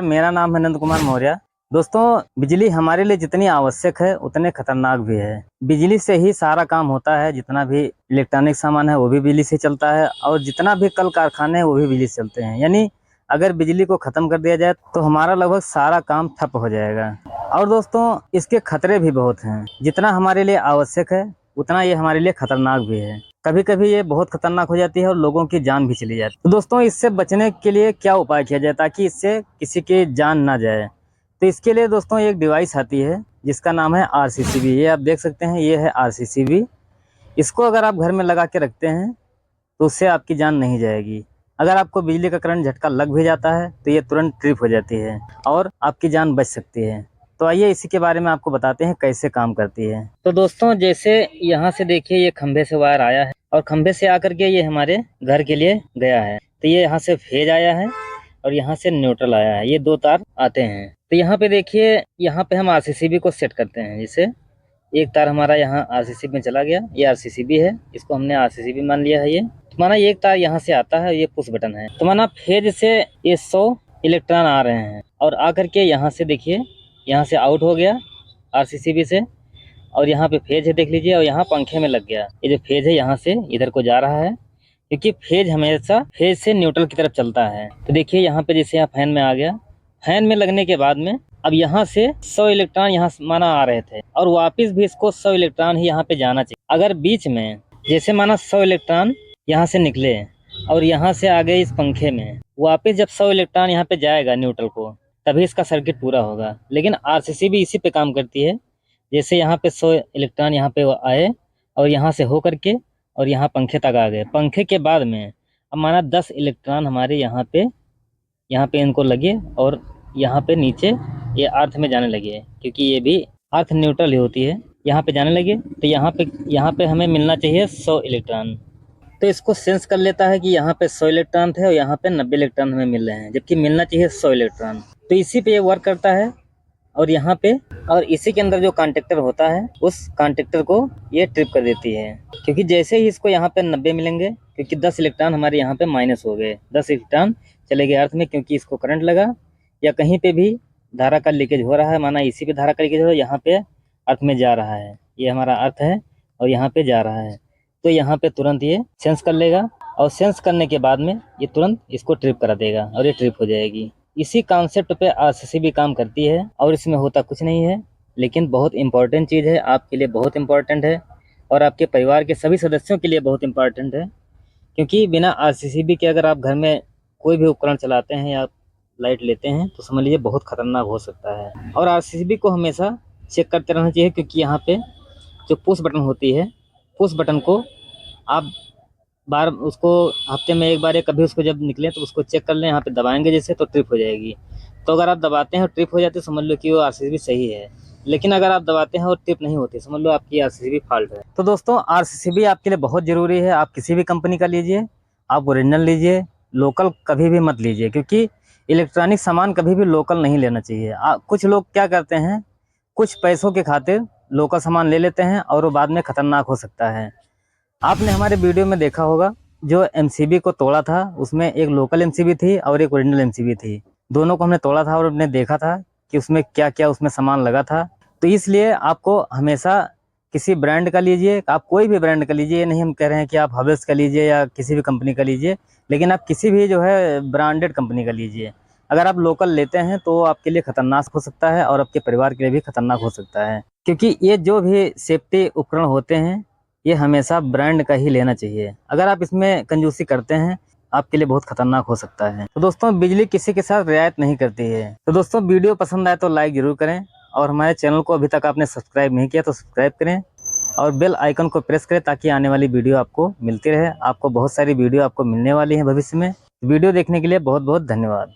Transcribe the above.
मेरा नाम है नंद कुमार मौर्य। दोस्तों, बिजली हमारे लिए जितनी आवश्यक है उतने खतरनाक भी है। बिजली से ही सारा काम होता है, जितना भी इलेक्ट्रॉनिक सामान है वो भी बिजली से चलता है, और जितना भी कल कारखाने हैं वो भी बिजली से चलते हैं। यानी अगर बिजली को खत्म कर दिया जाए तो हमारा लगभग सारा काम ठप हो जाएगा। और दोस्तों, इसके खतरे भी बहुत हैं। जितना हमारे लिए आवश्यक है उतना ये हमारे लिए खतरनाक भी है। कभी कभी ये बहुत खतरनाक हो जाती है और लोगों की जान भी चली जाती है। तो दोस्तों, इससे बचने के लिए क्या उपाय किया जाए ताकि इससे किसी की जान ना जाए? तो इसके लिए दोस्तों एक डिवाइस आती है जिसका नाम है RCCB। ये आप देख सकते हैं, ये है RCCB। इसको अगर आप घर में लगा के रखते हैं तो उससे आपकी जान नहीं जाएगी। अगर आपको बिजली का करंट झटका लग भी जाता है तो ये तुरंत ट्रिप हो जाती है और आपकी जान बच सकती है। तो आइए इसी के बारे में आपको बताते हैं कैसे काम करती है। तो दोस्तों, जैसे यहाँ से देखिए ये खंभे से वायर आया है और खंभे से आकर के ये हमारे घर के लिए गया है। तो ये यहाँ से फेज आया है और यहाँ से न्यूट्रल आया है। ये 2 तार आते हैं। तो यहाँ पे देखिए, यहाँ पे हम RCCB को सेट करते हैं। जैसे एक तार हमारा यहाँ RCCB में चला गया, ये RCCB है, इसको हमने RCCB मान लिया है। ये तो माना एक तार यहाँ से आता है, ये पुश बटन है। तो माना फेज से ये 100 इलेक्ट्रॉन आ रहे हैं और आकर के यहाँ से देखिए, यहाँ से आउट हो गया RCCB से, और यहाँ पे फेज है देख लीजिए, और यहाँ पंखे में लग गया। ये जो फेज है यहाँ से इधर को जा रहा है, क्योंकि फेज हमेशा फेज से न्यूट्रल की तरफ चलता है। तो देखिए यहाँ पे जैसे यहाँ फैन में आ गया, फैन में लगने के बाद में अब यहाँ से 100 इलेक्ट्रॉन यहाँ माना आ रहे थे और वापस भी इसको 100 इलेक्ट्रॉन ही यहाँ पे जाना चाहिए। अगर बीच में जैसे माना 100 इलेक्ट्रॉन यहाँ से निकले और यहाँ से आ गए इस पंखे में, वापस जब 100 इलेक्ट्रॉन यहाँ पे जाएगा न्यूट्रल को, तभी इसका सर्किट पूरा होगा। लेकिन RCCB इसी पे काम करती है। जैसे यहाँ पे 100 इलेक्ट्रॉन यहाँ पे आए और यहाँ से हो करके और यहाँ पंखे तक आ गए। पंखे के बाद में अब माना 10 इलेक्ट्रॉन हमारे यहाँ पे इनको लगे और यहाँ पे नीचे ये अर्थ में जाने लगे, क्योंकि ये भी अर्थ न्यूट्रल ही होती है। यहाँ पे जाने लगे तो यहाँ पे हमें मिलना चाहिए 100 इलेक्ट्रॉन। तो इसको सेंस कर लेता है कि यहाँ पे 100 इलेक्ट्रॉन थे और यहाँ पे 90 इलेक्ट्रॉन हमें मिल रहे हैं, जबकि मिलना चाहिए 100 इलेक्ट्रॉन। तो इसी पे ये वर्क करता है और यहाँ पे, और इसी के अंदर जो कॉन्टेक्टर होता है उस कॉन्टेक्टर को ये ट्रिप कर देती है। क्योंकि जैसे ही इसको यहाँ पे 90 मिलेंगे, क्योंकि 10 इलेक्ट्रॉन हमारे यहाँ पे माइनस हो गए, 10 इलेक्ट्रॉन चले गए अर्थ में, क्योंकि इसको करंट लगा या कहीं पे भी धारा का लीकेज हो रहा है। माना इसी पे धारा का लीकेज हो रहा है, यहाँ पे अर्थ में जा रहा है, ये हमारा अर्थ है और यहाँ पे जा रहा है। तो यहाँ पे तुरंत ये सेंस कर लेगा और सेंस करने के बाद में ये तुरंत इसको ट्रिप करा देगा और ये ट्रिप हो जाएगी। इसी कॉन्सेप्ट पे RCCB काम करती है और इसमें होता कुछ नहीं है, लेकिन बहुत इंपॉर्टेंट चीज़ है, आपके लिए बहुत इंपॉर्टेंट है और आपके परिवार के सभी सदस्यों के लिए बहुत इंपॉर्टेंट है। क्योंकि बिना RCCB के अगर आप घर में कोई भी उपकरण चलाते हैं या लाइट लेते हैं तो समझ लीजिए बहुत खतरनाक हो सकता है। और RCCB को हमेशा चेक करते रहना चाहिए, क्योंकि यहाँ पे जो पुश बटन होती है, पुश बटन को आप बार उसको हफ्ते में एक बार या कभी उसको जब निकले तो उसको चेक कर लें। यहाँ पे दबाएंगे जैसे तो ट्रिप हो जाएगी। तो अगर आप दबाते हैं और ट्रिप हो जाती है समझ लो कि वो RCCB सही है, लेकिन अगर आप दबाते हैं और ट्रिप नहीं होती समझ लो आपकी RCCB फॉल्ट है। तो दोस्तों, RCCB आपके लिए बहुत ज़रूरी है। आप किसी भी कंपनी का लीजिए, आप ओरिजिनल लीजिए, लोकल कभी भी मत लीजिए, क्योंकि इलेक्ट्रॉनिक सामान कभी भी लोकल नहीं लेना चाहिए। कुछ लोग क्या करते हैं, कुछ पैसों के खातिर लोकल सामान ले लेते हैं और वो बाद में खतरनाक हो सकता है। आपने हमारे वीडियो में देखा होगा, जो MCB को तोड़ा था उसमें एक लोकल MCB थी और एक ओरिजिनल MCB थी। दोनों को हमने तोड़ा था और हमने देखा था कि उसमें क्या क्या उसमें सामान लगा था। तो इसलिए आपको हमेशा किसी ब्रांड का लीजिए, आप कोई भी ब्रांड का लीजिए। ये नहीं हम कह रहे हैं कि आप हैवेल्स का लीजिए या किसी भी कंपनी का लीजिए, लेकिन आप किसी भी जो है ब्रांडेड कंपनी का लीजिए। अगर आप लोकल लेते हैं तो आपके लिए खतरनाक हो सकता है और आपके परिवार के लिए भी खतरनाक हो सकता है, क्योंकि ये जो भी सेफ्टी उपकरण होते हैं ये हमेशा ब्रांड का ही लेना चाहिए। अगर आप इसमें कंजूसी करते हैं आपके लिए बहुत खतरनाक हो सकता है। तो दोस्तों, बिजली किसी के साथ रियायत नहीं करती है। तो दोस्तों, वीडियो पसंद आए तो लाइक जरूर करें और हमारे चैनल को अभी तक आपने सब्सक्राइब नहीं किया तो सब्सक्राइब करें और बेल आइकन को प्रेस करें ताकि आने वाली वीडियो आपको मिलती रहे। आपको बहुत सारी वीडियो आपको मिलने वाली है भविष्य में। वीडियो देखने के लिए बहुत बहुत धन्यवाद।